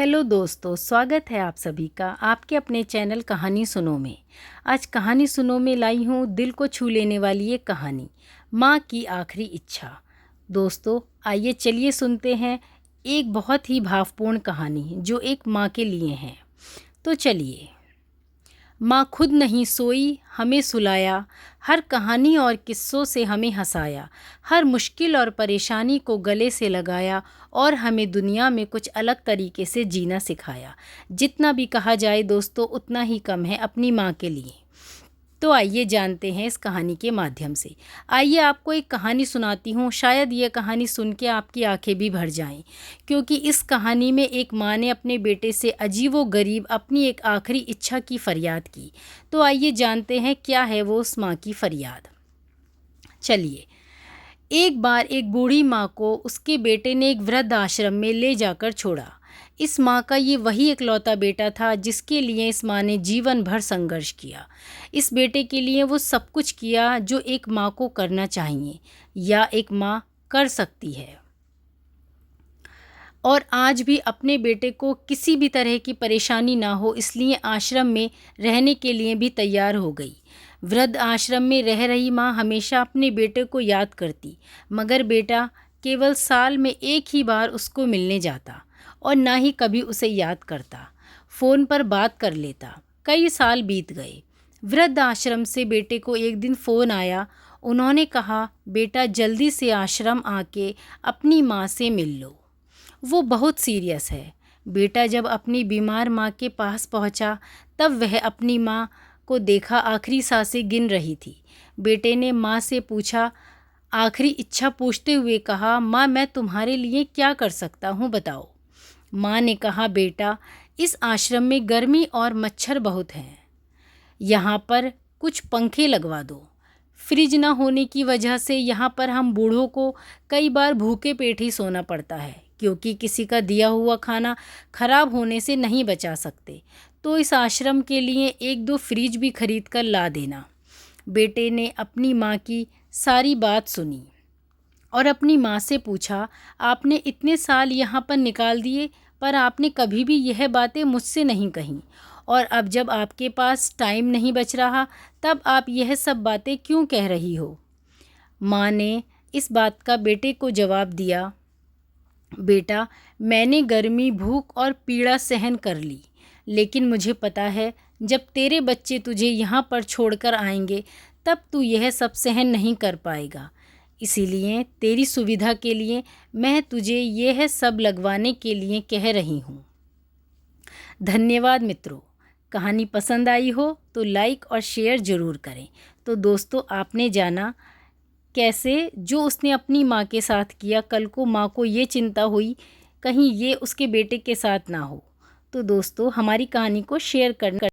Hello दोस्तों, स्वागत है आप सभी का आपके अपने चैनल कहानी सुनो में। आज कहानी सुनो में लाई हूँ दिल को छू लेने वाली एक कहानी, माँ की आखिरी इच्छा। दोस्तों आइए चलिए सुनते हैं एक बहुत ही भावपूर्ण कहानी जो एक माँ के लिए है। तो चलिए। माँ खुद नहीं सोई, हमें सुलाया, हर कहानी और किस्सों से हमें हंसाया, हर मुश्किल और परेशानी को गले से लगाया और हमें दुनिया में कुछ अलग तरीके से जीना सिखाया। जितना भी कहा जाए दोस्तों उतना ही कम है अपनी माँ के लिए। तो आइए जानते हैं इस कहानी के माध्यम से। आइए आपको एक कहानी सुनाती हूँ, शायद ये कहानी सुन के आपकी आंखें भी भर जाएं, क्योंकि इस कहानी में एक माँ ने अपने बेटे से अजीबो-गरीब अपनी एक आखिरी इच्छा की फरियाद की। तो आइए जानते हैं क्या है वो उस माँ की फरियाद। चलिए। एक बार एक बूढ़ी माँ को उसके बेटे ने एक वृद्ध आश्रम में ले जाकर छोड़ा। इस माँ का ये वही इकलौता बेटा था जिसके लिए इस माँ ने जीवन भर संघर्ष किया। इस बेटे के लिए वो सब कुछ किया जो एक माँ को करना चाहिए या एक माँ कर सकती है, और आज भी अपने बेटे को किसी भी तरह की परेशानी ना हो इसलिए आश्रम में रहने के लिए भी तैयार हो गई। वृद्ध आश्रम में रह रही माँ हमेशा अपने बेटे को याद करती, मगर बेटा केवल साल में एक ही बार उसको मिलने जाता और ना ही कभी उसे याद करता। फ़ोन पर बात कर लेता। कई साल बीत गए। वृद्ध आश्रम से बेटे को एक दिन फ़ोन आया। उन्होंने कहा, बेटा जल्दी से आश्रम आके अपनी माँ से मिल लो, वो बहुत सीरियस है। बेटा जब अपनी बीमार माँ के पास पहुँचा तब वह अपनी माँ को देखा आखिरी सांसें गिन रही थी। बेटे ने माँ से पूछा, आखिरी इच्छा पूछते हुए कहा, माँ मैं तुम्हारे लिए क्या कर सकता हूँ बताओ। माँ ने कहा, बेटा इस आश्रम में गर्मी और मच्छर बहुत हैं, यहाँ पर कुछ पंखे लगवा दो। फ्रिज ना होने की वजह से यहाँ पर हम बूढ़ों को कई बार भूखे पेट ही सोना पड़ता है, क्योंकि किसी का दिया हुआ खाना खराब होने से नहीं बचा सकते। तो इस आश्रम के लिए एक दो फ्रिज भी खरीद कर ला देना। बेटे ने अपनी माँ की सारी बात सुनी और अपनी माँ से पूछा, आपने इतने साल यहाँ पर निकाल दिए पर आपने कभी भी यह बातें मुझसे नहीं कहीं, और अब जब आपके पास टाइम नहीं बच रहा तब आप यह सब बातें क्यों कह रही हो। माँ ने इस बात का बेटे को जवाब दिया, बेटा मैंने गर्मी, भूख और पीड़ा सहन कर ली, लेकिन मुझे पता है जब तेरे बच्चे तुझे यहाँ पर छोड़कर आएंगे तब तू यह सब सहन नहीं कर पाएगा। इसीलिए तेरी सुविधा के लिए मैं तुझे यह सब लगवाने के लिए कह रही हूँ। धन्यवाद मित्रों। कहानी पसंद आई हो तो लाइक और शेयर ज़रूर करें। तो दोस्तों आपने जाना कैसे जो उसने अपनी माँ के साथ किया, कल को माँ को ये चिंता हुई कहीं ये उसके बेटे के साथ ना हो। तो दोस्तों हमारी कहानी को शेयर करना